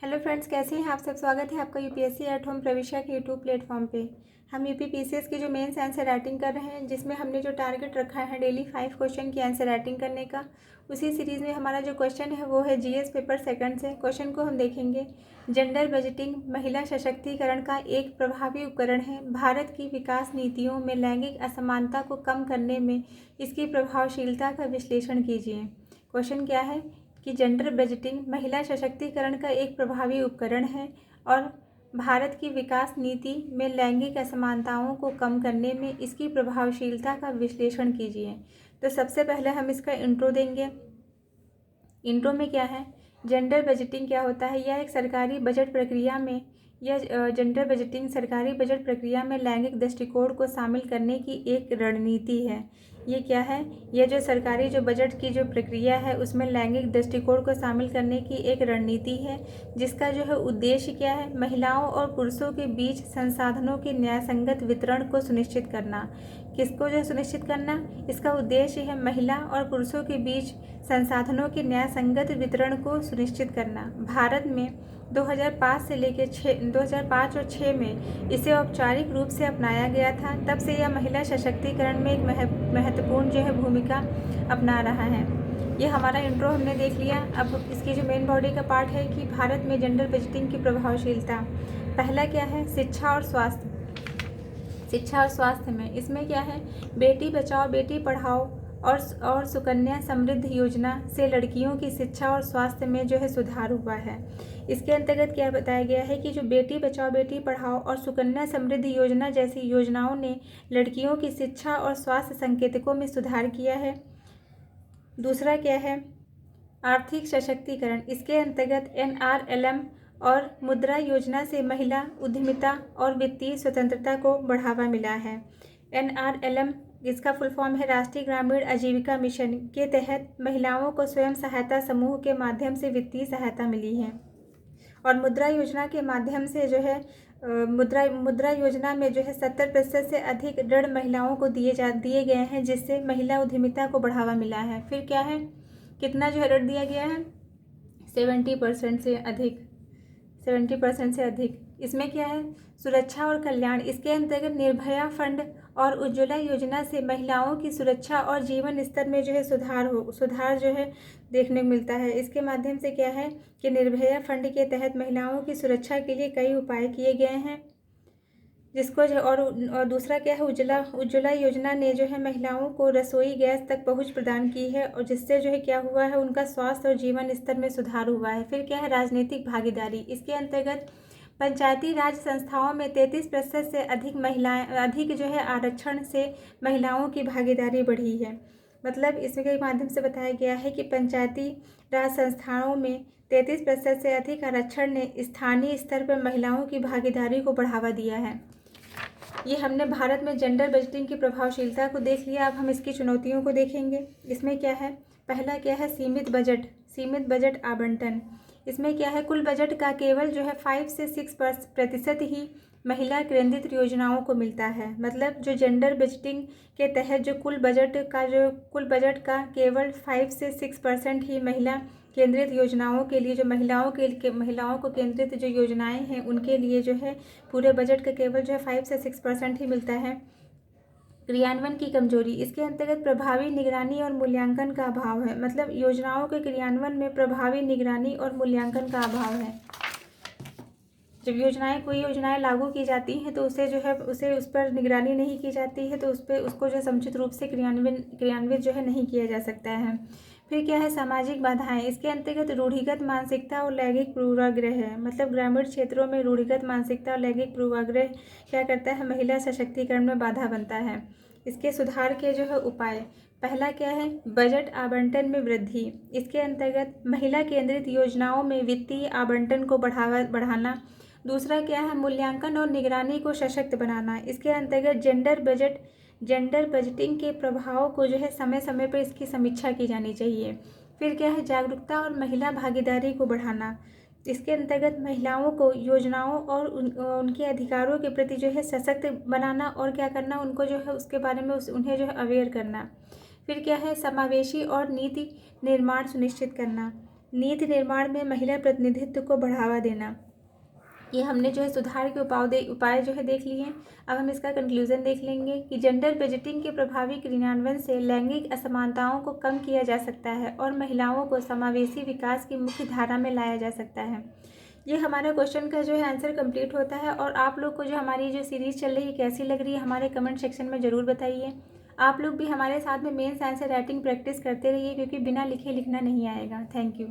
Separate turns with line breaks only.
Hello friends, कैसे हैं आप सब। स्वागत है आपका यूपीएससी एट होम प्रविष्या के यूट्यूब प्लेटफॉर्म पे। हम यूपी पीसीएस की जो मेंस आंसर राइटिंग कर रहे हैं, जिसमें हमने जो टारगेट रखा है डेली 5 क्वेश्चन की आंसर राइटिंग करने का। उसी सीरीज़ में हमारा जो क्वेश्चन है वो है जीएस पेपर सेकंड से। क्वेश्चन को हम देखेंगे। जेंडर बजटिंग महिला सशक्तिकरण का एक प्रभावी उपकरण है। भारत की विकास नीतियों में लैंगिक असमानता को कम करने में इसकी प्रभावशीलता का विश्लेषण कीजिए। क्वेश्चन क्या है कि जेंडर बजटिंग महिला सशक्तिकरण का एक प्रभावी उपकरण है और भारत की विकास नीति में लैंगिक असमानताओं को कम करने में इसकी प्रभावशीलता का विश्लेषण कीजिए। तो सबसे पहले हम इसका इंट्रो देंगे। इंट्रो में क्या है, जेंडर बजटिंग क्या होता है। यह एक सरकारी बजट प्रक्रिया में जेंडर बजटिंग सरकारी बजट प्रक्रिया में लैंगिक दृष्टिकोण को शामिल करने की एक रणनीति है। ये क्या है, यह जो सरकारी जो बजट की जो प्रक्रिया है उसमें लैंगिक दृष्टिकोण को शामिल करने की एक रणनीति है, जिसका जो है उद्देश्य क्या है, महिलाओं और पुरुषों के बीच संसाधनों के न्यायसंगत वितरण को सुनिश्चित करना। किसको जो सुनिश्चित करना, इसका उद्देश्य है महिला और पुरुषों के बीच संसाधनों के न्यायसंगत वितरण को सुनिश्चित करना। भारत में 2005 से लेकर 2005 और 6 में इसे औपचारिक रूप से अपनाया गया था। तब से यह महिला सशक्तिकरण में एक महत्वपूर्ण जो है भूमिका अपना रहा है। ये हमारा इंट्रो हमने देख लिया। अब इसकी जो मेन बॉडी का पार्ट है कि भारत में जेंडर बजटिंग की प्रभावशीलता। पहला क्या है, शिक्षा और स्वास्थ्य। शिक्षा और स्वास्थ्य में इसमें क्या है, बेटी बचाओ बेटी पढ़ाओ और सुकन्या समृद्धि योजना से लड़कियों की शिक्षा और स्वास्थ्य में जो है सुधार हुआ है। इसके अंतर्गत क्या बताया गया है कि जो बेटी बचाओ बेटी पढ़ाओ और सुकन्या समृद्धि योजना जैसी योजनाओं ने लड़कियों की शिक्षा और स्वास्थ्य संकेतकों में सुधार किया है। दूसरा क्या है, आर्थिक सशक्तिकरण। इसके अंतर्गत NRLM और मुद्रा योजना से महिला उद्यमिता और वित्तीय स्वतंत्रता को बढ़ावा मिला है। NRLM इसका फुल फॉर्म है राष्ट्रीय ग्रामीण आजीविका मिशन के तहत महिलाओं को स्वयं सहायता समूह के माध्यम से वित्तीय सहायता मिली है। और मुद्रा योजना के माध्यम से जो है मुद्रा योजना में जो है 70% से अधिक ऋण महिलाओं को दिए गए हैं, जिससे महिला उद्यमिता को बढ़ावा मिला है। फिर क्या है, कितना जो है ऋण दिया गया है, 70% से अधिक 70% से अधिक। इसमें क्या है, सुरक्षा और कल्याण। इसके अंतर्गत निर्भया फंड और उज्ज्वला योजना से महिलाओं की सुरक्षा और जीवन स्तर में जो है सुधार जो है देखने को मिलता है। इसके माध्यम से क्या है कि निर्भया फंड के तहत महिलाओं की सुरक्षा के लिए कई उपाय किए गए हैं, जिसको जो और दूसरा क्या है, उज्ज्वला योजना ने जो है महिलाओं को रसोई गैस तक पहुंच प्रदान की है और जिससे जो है क्या हुआ है, उनका स्वास्थ्य और जीवन स्तर में सुधार हुआ है। फिर क्या है, राजनीतिक भागीदारी। इसके अंतर्गत पंचायती राज संस्थाओं में 33% से अधिक जो है आरक्षण से महिलाओं की भागीदारी बढ़ी है। मतलब इसके माध्यम से बताया गया है कि पंचायती राज संस्थाओं में 33% से अधिक आरक्षण ने स्थानीय स्तर पर महिलाओं की भागीदारी को बढ़ावा दिया है। ये हमने भारत में जेंडर बजटिंग की प्रभावशीलता को देख लिया। अब हम इसकी चुनौतियों को देखेंगे। इसमें क्या है, पहला क्या है, सीमित बजट आवंटन। इसमें क्या है, कुल बजट का केवल जो है 5 से 6% ही महिला केंद्रित योजनाओं को मिलता है। मतलब जो जेंडर बजटिंग के तहत जो कुल बजट का केवल 5 से 6% ही महिला केंद्रित योजनाओं के लिए, जो महिलाओं को केंद्रित जो योजनाएं हैं उनके लिए जो है पूरे बजट का केवल जो है 5 से 6% ही मिलता है। क्रियान्वयन की कमजोरी। इसके अंतर्गत प्रभावी निगरानी और मूल्यांकन का अभाव है। मतलब योजनाओं के क्रियान्वयन में प्रभावी निगरानी और मूल्यांकन का अभाव है। जब कोई योजनाएं लागू की जाती हैं तो उस पर निगरानी नहीं की जाती है, तो उसको जो समुचित रूप से क्रियान्वित जो है नहीं किया जा सकता है। फिर क्या है, सामाजिक बाधाएं। इसके अंतर्गत रूढ़िगत मानसिकता और लैंगिक पूर्वाग्रह है। मतलब ग्रामीण क्षेत्रों में रूढ़िगत मानसिकता और लैंगिक पूर्वाग्रह क्या करता है, महिला सशक्तिकरण में बाधा बनता है। इसके सुधार के जो है उपाय। पहला क्या है, बजट आवंटन में वृद्धि। इसके अंतर्गत महिला केंद्रित योजनाओं में वित्तीय आवंटन को बढ़ाना। दूसरा क्या है, मूल्यांकन और निगरानी को सशक्त बनाना। इसके अंतर्गत जेंडर बजटिंग के प्रभाव को जो है समय समय पर इसकी समीक्षा की जानी चाहिए। फिर क्या है, जागरूकता और महिला भागीदारी को बढ़ाना। इसके अंतर्गत महिलाओं को योजनाओं और उनके अधिकारों के प्रति जो है सशक्त बनाना और क्या करना, उनको जो है उसके बारे में उन्हें जो है अवेयर करना। फिर क्या है, समावेशी और नीति निर्माण सुनिश्चित करना। नीति निर्माण में महिला प्रतिनिधित्व को बढ़ावा देना। ये हमने जो है सुधार के उपाय जो है देख लिए हैं। अब हम इसका कंक्लूजन देख लेंगे कि जेंडर बजटिंग के प्रभावी क्रियान्वयन से लैंगिक असमानताओं को कम किया जा सकता है और महिलाओं को समावेशी विकास की मुख्य धारा में लाया जा सकता है। ये हमारा क्वेश्चन का जो है आंसर कंप्लीट होता है। और आप लोग को जो हमारी जो सीरीज़ चल रही है कैसी लग रही है हमारे कमेंट सेक्शन में ज़रूर बताइए। आप लोग भी हमारे साथ में मेंस आंसर राइटिंग प्रैक्टिस करते रहिए, क्योंकि बिना लिखे लिखना नहीं आएगा। Thank you.